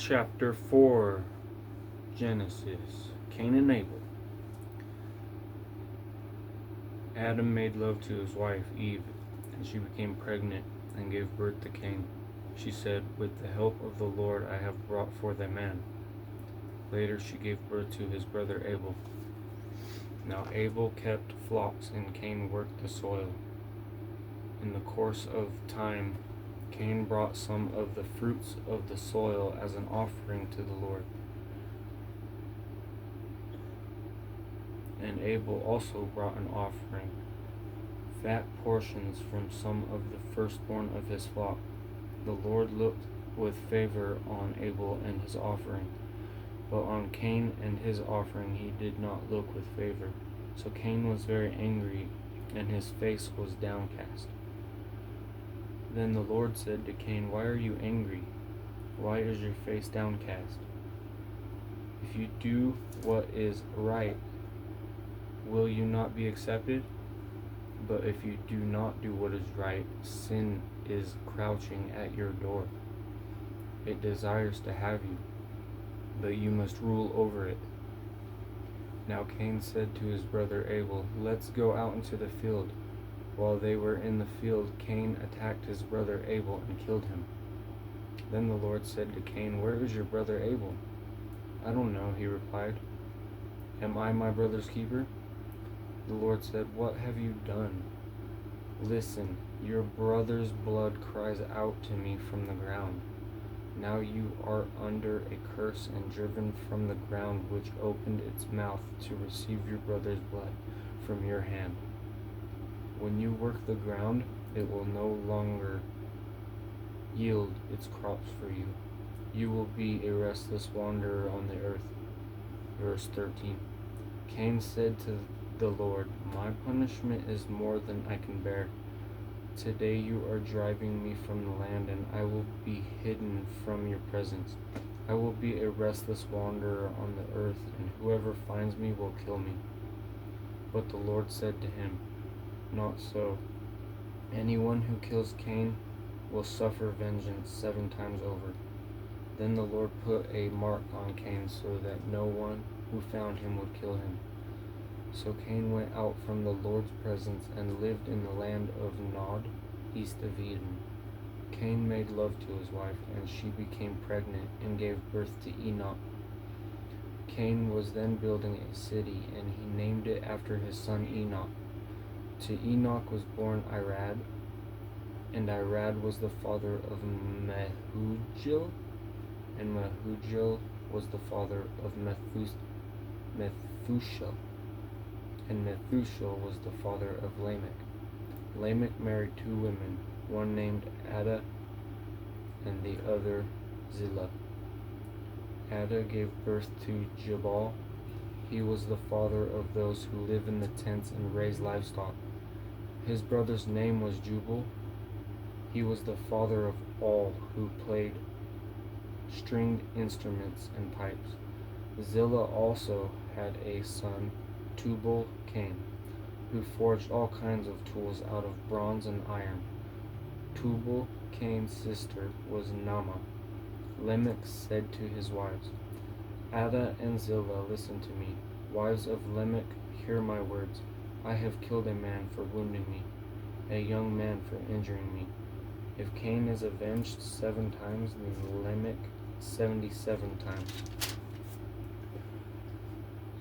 Chapter 4, Genesis. Cain and Abel. Adam made love to his wife, Eve, and she became pregnant and gave birth to Cain. She said, "With the help of the Lord I have brought forth a man." Later she gave birth to his brother Abel. Now Abel kept flocks and Cain worked the soil. In the course of time, Cain brought some of the fruits of the soil as an offering to the Lord. And Abel also brought an offering, fat portions from some of the firstborn of his flock. The Lord looked with favor on Abel and his offering, but on Cain and his offering he did not look with favor. So Cain was very angry, and his face was downcast. Then the Lord said to Cain, "Why are you angry? Why is your face downcast? If you do what is right, will you not be accepted? But if you do not do what is right, sin is crouching at your door. It desires to have you, but you must rule over it." Now Cain said to his brother Abel, "Let's go out into the field." While they were in the field, Cain attacked his brother Abel and killed him. Then the Lord said to Cain, "Where is your brother Abel?" "I don't know," he replied. "Am I my brother's keeper?" The Lord said, "What have you done?" "Listen, your brother's blood cries out to me from the ground. Now you are under a curse and driven from the ground which opened its mouth to receive your brother's blood from your hand. When you work the ground, it will no longer yield its crops for you. You will be a restless wanderer on the earth." Verse 13. Cain said to the Lord, "My punishment is more than I can bear. Today you are driving me from the land, and I will be hidden from your presence. I will be a restless wanderer on the earth, and whoever finds me will kill me." But the Lord said to him, "Not so. Anyone who kills Cain will suffer vengeance 7 times over." Then the Lord put a mark on Cain so that no one who found him would kill him. So Cain went out from the Lord's presence and lived in the land of Nod, east of Eden. Cain made love to his wife, and she became pregnant and gave birth to Enoch. Cain was then building a city, and he named it after his son Enoch. To Enoch was born Irad, and Irad was the father of Mehujael, and Mehujael was the father of Methuselah, and Methuselah was the father of Lamech. Lamech married 2 women, one named Adah and the other Zillah. Adah gave birth to Jabal. He was the father of those who live in the tents and raise livestock. His brother's name was Jubal. He was the father of all who played stringed instruments and pipes. Zillah also had a son, Tubal-Cain, who forged all kinds of tools out of bronze and iron. Tubal-Cain's sister was Naamah. Lamech said to his wives, "Adah and Zillah, listen to me. Wives of Lamech, hear my words. I have killed a man for wounding me, a young man for injuring me. If Cain is avenged 7 times, then Lamech 77 times."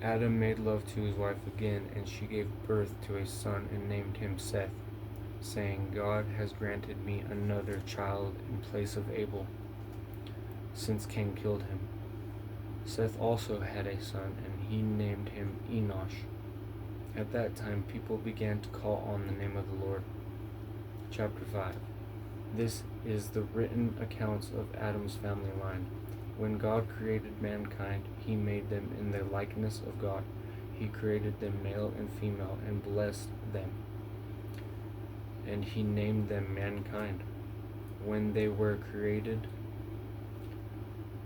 Adam made love to his wife again, and she gave birth to a son and named him Seth, saying, "God has granted me another child in place of Abel, since Cain killed him." Seth also had a son, and he named him Enosh. At that time, people began to call on the name of the Lord. Chapter 5. This is the written accounts of Adam's family line. When God created mankind, he made them in the likeness of God. He created them male and female and blessed them. And he named them mankind. When they were created,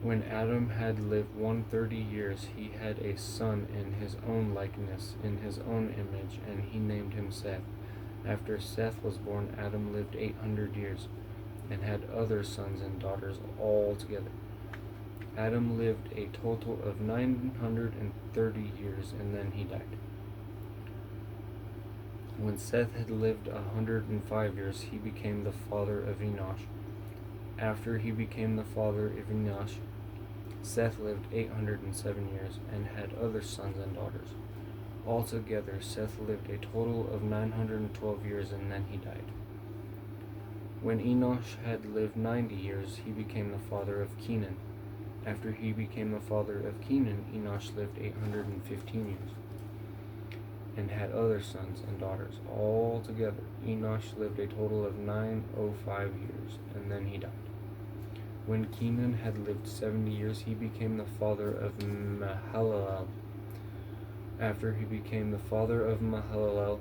when Adam had lived 130 years, he had a son in his own likeness, in his own image, and he named him Seth. After Seth was born, Adam lived 800 years and had other sons and daughters all together. Adam lived a total of 930 years and then he died. When Seth had lived 105 years, he became the father of Enosh. After he became the father of Enosh, Seth lived 807 years and had other sons and daughters. Altogether, Seth lived a total of 912 years and then he died. When Enosh had lived 90 years, he became the father of Kenan. After he became the father of Kenan, Enosh lived 815 years and had other sons and daughters. Altogether, Enosh lived a total of 905 years and then he died. When Kenan had lived 70 years, he became the father of Mahalalel. After he became the father of Mahalalel,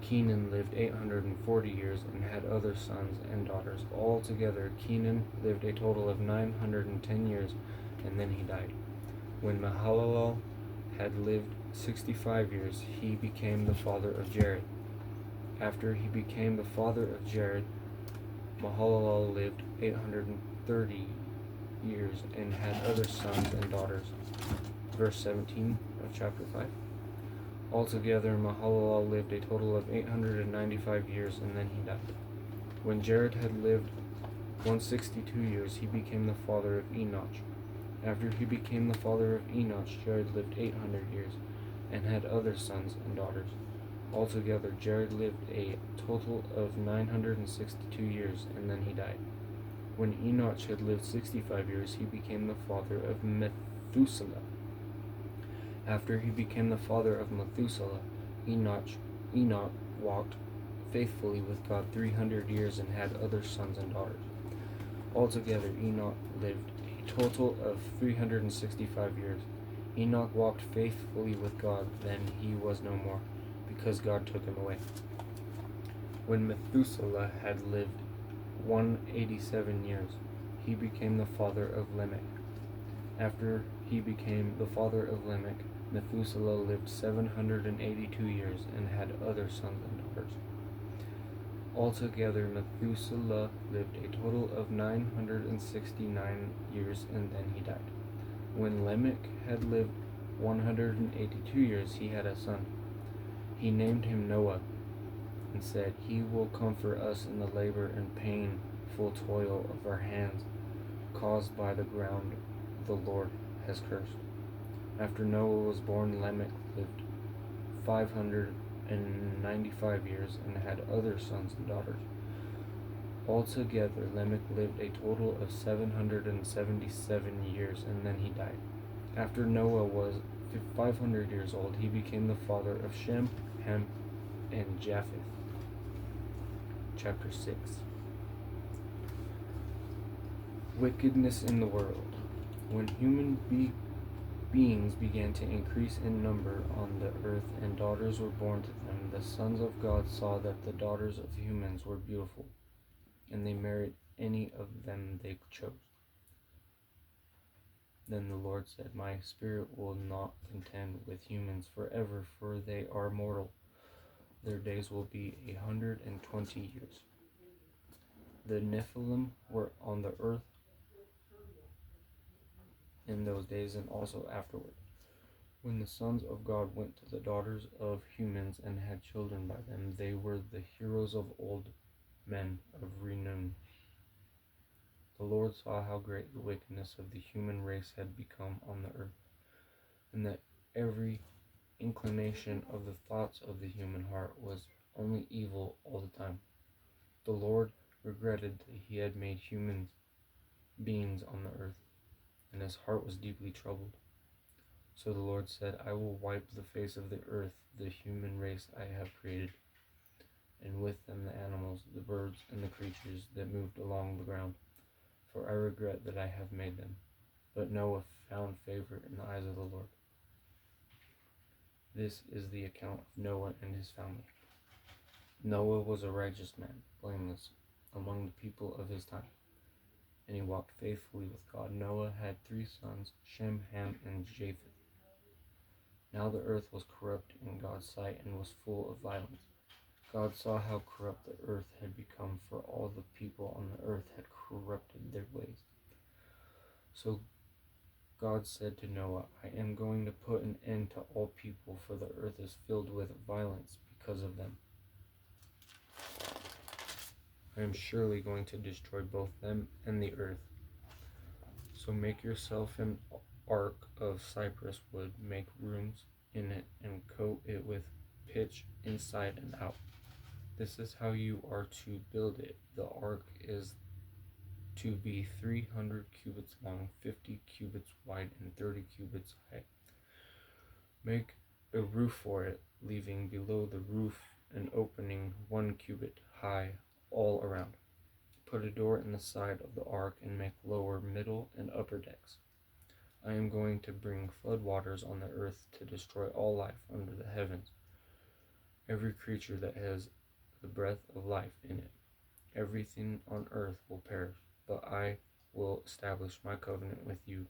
Kenan lived 840 years and had other sons and daughters. Altogether, Kenan lived a total of 910 years and then he died. When Mahalalel had lived 65 years, he became the father of Jared. After he became the father of Jared, Mahalalel lived 830 years and had other sons and daughters. Verse 17 of chapter 5. Altogether, Mahalalel lived a total of 895 years and then he died. When Jared had lived 162 years, he became the father of Enoch. After he became the father of Enoch, Jared lived 800 years and had other sons and daughters. Altogether, Jared lived a total of 962 years and then he died. When Enoch had lived 65 years, he became the father of Methuselah. After he became the father of Methuselah, Enoch walked faithfully with God 300 years and had other sons and daughters. Altogether, Enoch lived a total of 365 years. Enoch walked faithfully with God, then he was no more, because God took him away. When Methuselah had lived 187 years, he became the father of Lamech. After he became the father of Lamech, Methuselah lived 782 years and had other sons and daughters. Altogether, Methuselah lived a total of 969 years and then he died. When Lamech had lived 182 years, he had a son. He named him Noah and said, "He will comfort us in the labor and painful toil of our hands caused by the ground the Lord has cursed." After Noah was born, Lamech lived 595 years and had other sons and daughters. Altogether, Lamech lived a total of 777 years and then he died. After Noah was 500 years old, he became the father of Shem, Ham, and Japheth. Chapter 6. Wickedness in the world. When human beings began to increase in number on the earth and daughters were born to them, the sons of God saw that the daughters of humans were beautiful, and they married any of them they chose. Then the Lord said, "My spirit will not contend with humans forever, for they are mortal. Their days will be 120 years. The Nephilim were on the earth in those days and also afterward. When the sons of God went to the daughters of humans and had children by them, they were the heroes of old, men of renown. The Lord saw how great the wickedness of the human race had become on the earth, and that every inclination of the thoughts of the human heart was only evil all the time. The Lord regretted that he had made human beings on the earth, and his heart was deeply troubled. So the Lord said, "I will wipe the face of the earth the human race I have created, and with them the animals, the birds, and the creatures that moved along the ground, for I regret that I have made them." But Noah found favor in the eyes of the Lord. This is the account of Noah and his family. Noah was a righteous man, blameless, among the people of his time, and he walked faithfully with God. Noah had 3 sons, Shem, Ham, and Japheth. Now the earth was corrupt in God's sight and was full of violence. God saw how corrupt the earth had become, for all the people on the earth had corrupted their ways. So God said to Noah, I am going to put an end to all people, for the earth is filled with violence because of them. I am surely going to destroy both them and the earth. So make yourself an ark of cypress wood, make rooms in it, and coat it with pitch inside and out. This is how you are to build it. The ark is to be 300 cubits long, 50 cubits wide, and 30 cubits high. Make a roof for it, leaving below the roof an opening 1 cubit high all around. Put a door in the side of the ark and make lower, middle, and upper decks. I am going to bring flood waters on the earth to destroy all life under the heavens, every creature that has the breath of life in it. Everything on earth will perish, but I will establish my covenant with you,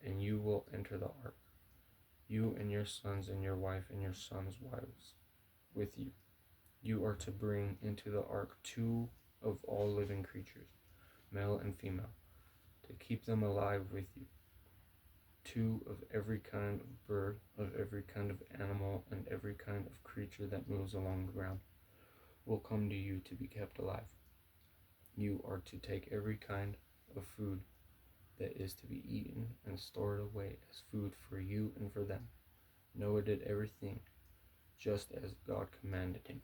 and you will enter the ark, you and your sons and your wife and your sons' wives with you. You are to bring into the ark 2 of all living creatures, male and female, to keep them alive with you. 2 of every kind of bird, of every kind of animal, and every kind of creature that moves along the ground will come to you to be kept alive. You are to take every kind of food that is to be eaten and store it away as food for you and for them. Noah did everything just as God commanded him.